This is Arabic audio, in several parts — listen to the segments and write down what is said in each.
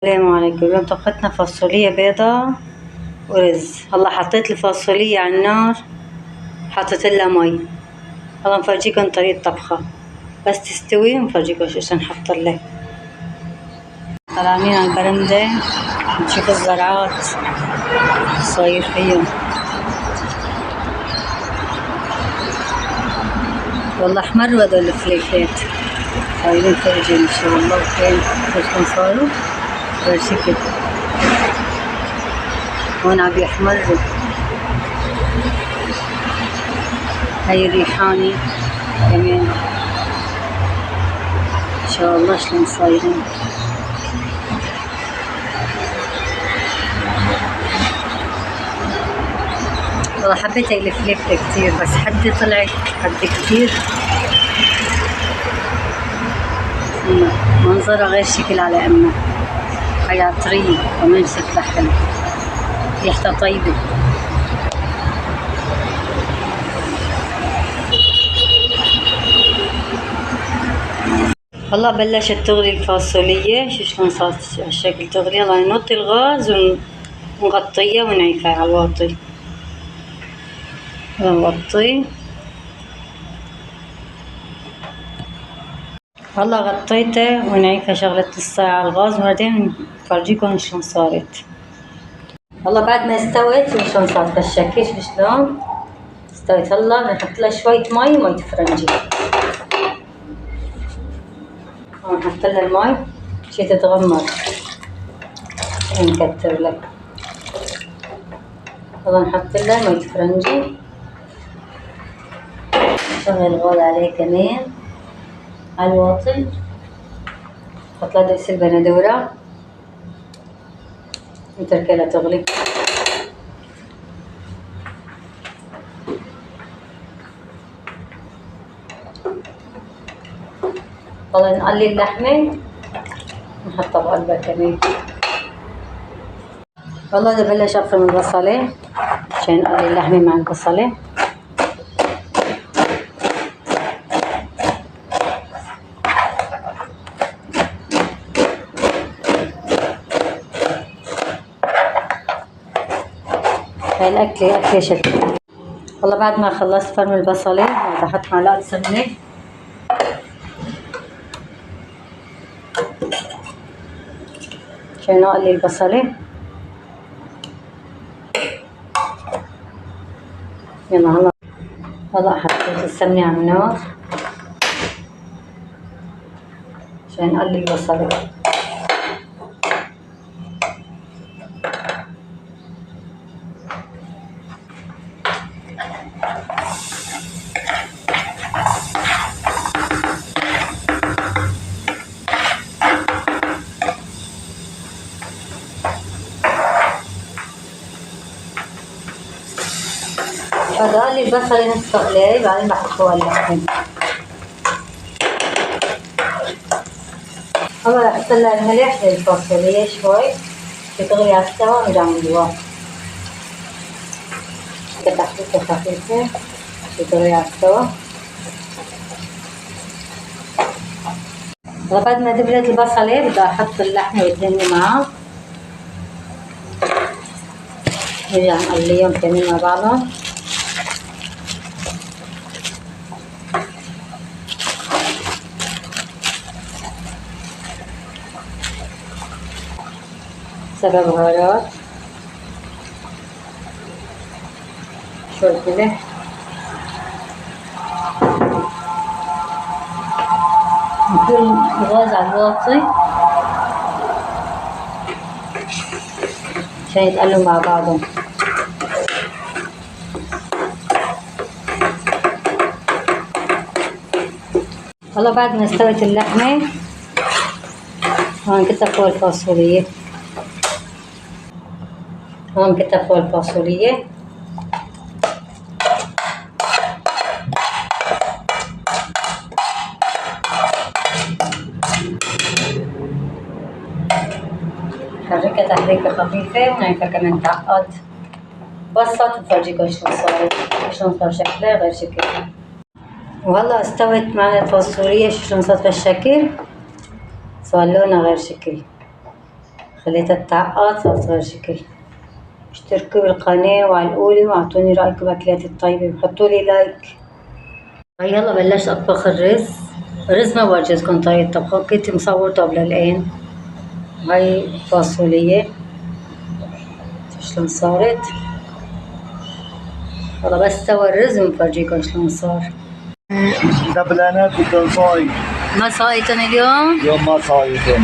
السلام عليكم. اليوم طبختنا فاصوليا بيضة ورز. هلا حطيت الفاصوليا على النار، حطيت لها مي. هلا نفرجيكم طريقة طبخها، بس تستوي نفرجيكم شو نحط لها. طلعانين على البرندة نشوف الزرعات صاير فيهم. والله احمر هذول الفليفلات صايرين فرجين ان شاء الله. وكين بدكم صاروا برشكل هون عم يحمروا. هاي الريحاني كمان ان شاء الله شلون صايرين. والله حبيت هاي الفليفلة كتير، بس حدي طلعت حدي كتير منظرها غير شكل على امها. هي طرية كمان شكلها حلو، ريحتها طيبة. هلا بلشت تغلي الفاصولية. شلون صارت هالشكل تغلي. هلا نوطي الغاز ونغطيها ونعيفها على الواطي. نغطيه. هلا غطيته ونعيفها شغلة نص ساعة على الغاز، وبعدين نفرجيكم شلون صارت. هلا بعد ما استوت شلون صارت هالشكل. شلون استوت. هلا نحط لها شوية مي فرنجي. نحط لها المي شي تتغمر ونكتر لك. هلا نحط لها مي فرنجي. نشغل الغاز عليه كمان على الواطي. نحط لها دبس البندورة ونتركها لتغلي. هلا نقلي اللحمة نحطها بقلبها كمان. والله اذا بلش افرم البصلة عشان اقلي اللحمة مع البصلة. هاي الأكلة أكلة شكل. والله بعد ما خلصت فرم البصلة بحط معلقة سمنة عشان أقلي البصلة. يلا هلا حطيت السمنة على النار عشان أقلي البصلة. فقلي البصلة نص قلي، بعدين بحطه على اللحمة. هلا بحط لها الملح للفاصوليا شوي تغلي على السوا ونرجع نضيفها. تحطيها خفيفة تغلي على السوا. هلا بعد ما دبلت البصلة بدي احط اللحمة والدنيا معها، نرجع نقليهم كمان مع بعضهم. سبع بهارات، شوية ملح، نكون الغاز على الواطي عشان يتقلوا مع بعضهم. هلا بعد ما استوت اللحمة هون كتر فوق الفاصولية. هون كتر فوق الفاصولية. حركها تحريكة خفيفة ونعيفها كمان تعقد. بسط وفرجيكم شلون صار شكلها غير شكلها. وهلا استوت معنا الفاصوليا. شلون صارت هالشكل. صار لونها غير شكل. خليتها تتعقد صارت غير شكل. اشتركوا بالقناة وعلقوا لي واعطوني رأيكم بأكلاتي الطيبة وحطوا لي لايك. يلا بلشت أطبخ الرز. الرز ما بعجزكم طريقة طبخه، كنت مصورته قبل الآن. هاي فاصولية شلون صارت. والله بس سوى الرز ونفرجيكم شلون صار. دبلانات بدهم صايد. ما صايتن اليوم؟ اليوم ما صايدهم.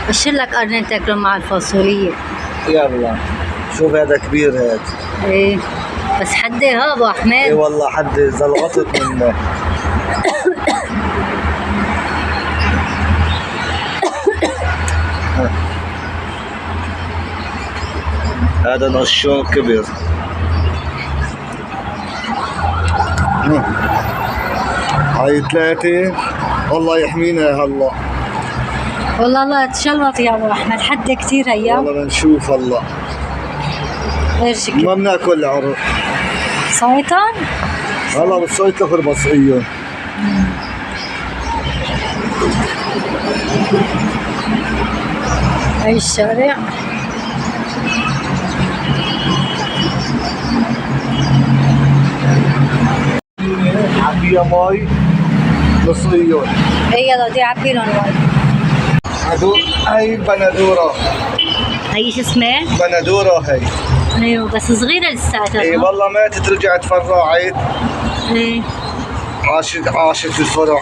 بشيل لك قرنين تاكلون مع الفاصولية. يلا شوف هذا كبير هاد. ايه بس حدي ها ابو احمد. اي والله حد زلغطت منه. هذا نشون كبير. هاي 3. الله يحمينا يا الله. والله الله تشلط يا ابو احمد، حد كثير هيا. والله بنشوف الله. غير شكل. ما بناكل عرق. صايتن؟ هلا بالصيت لفر بصقيون. هاي الشارع. عبية مي بصقيون. اي يلا دي عبي لهم مي. هاي بندورة. هي شو اسمها؟ بندورة هي. ايوه بس صغيرة لساتها. اي والله ماتت رجعت فرعت. ايه عاشت في الفرع.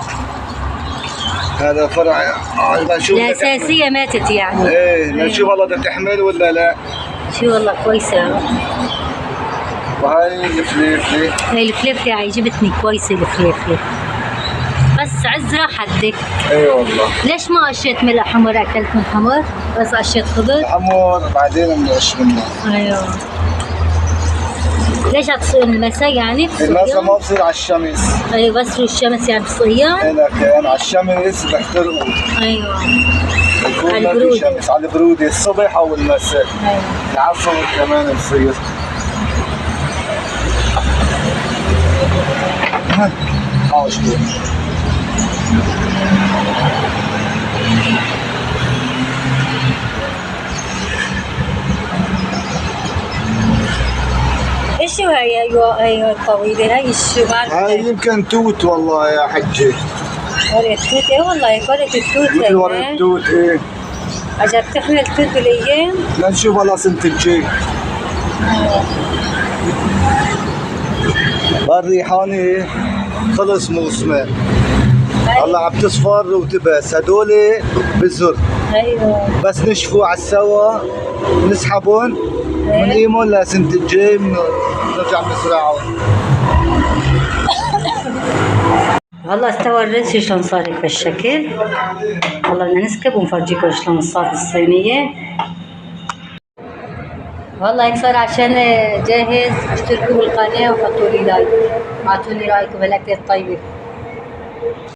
هذا فرع بنشوف. الأساسية ماتت يعني. ايه بنشوف والله بدها تحمل ولا لا. شو والله كويسة. وهاي الفليفلة. هاي الفليفلة عجبتني كويسة الفليفلة. بس عزرة حدك. اي والله. ليش ما قشيت ملح حمر؟ أكلت من حمر بس قشيت خضر. حمر بعدين بنقش منه. ايوه. ليش هتصير المسا يعني؟ المسا ما بصير على الشمس. ايوه بس الشمس يعني بالصيام؟ ايه لكن على الشمس بيحترقوا. ايوه. بيكون على ما في البرودة. شمس على البرودة الصبح او المساء. ايوه. العصر كمان بصير. عاشتوا. ايش هو هي ايوه الطويلة هاي شو بعرف. هاي يمكن توت والله يا حجي. ورقة توت. ايه والله ورقة التوت مثل ورقة توت. ايه عجب تحمل توت بالايام. لنشوف والله سنة الجاي. الريحانة خلص موسمه. هلا عم تصفر وتبس. هدول بالزر. ايوه بس نشفوا على السوا نسحبهم ونقيمهم لسنة الجاي نرجع نزرعهم. والله استوى الرز شلون صار هيك بالشكل. والله بدنا نسكب ونفرجيكم شلون صار الصينية. والله هيك صار عشان جاهز. اشتركوا بالقناة وحطوا لي لايك واعطوني رأيكم بالأكلة الطيبة.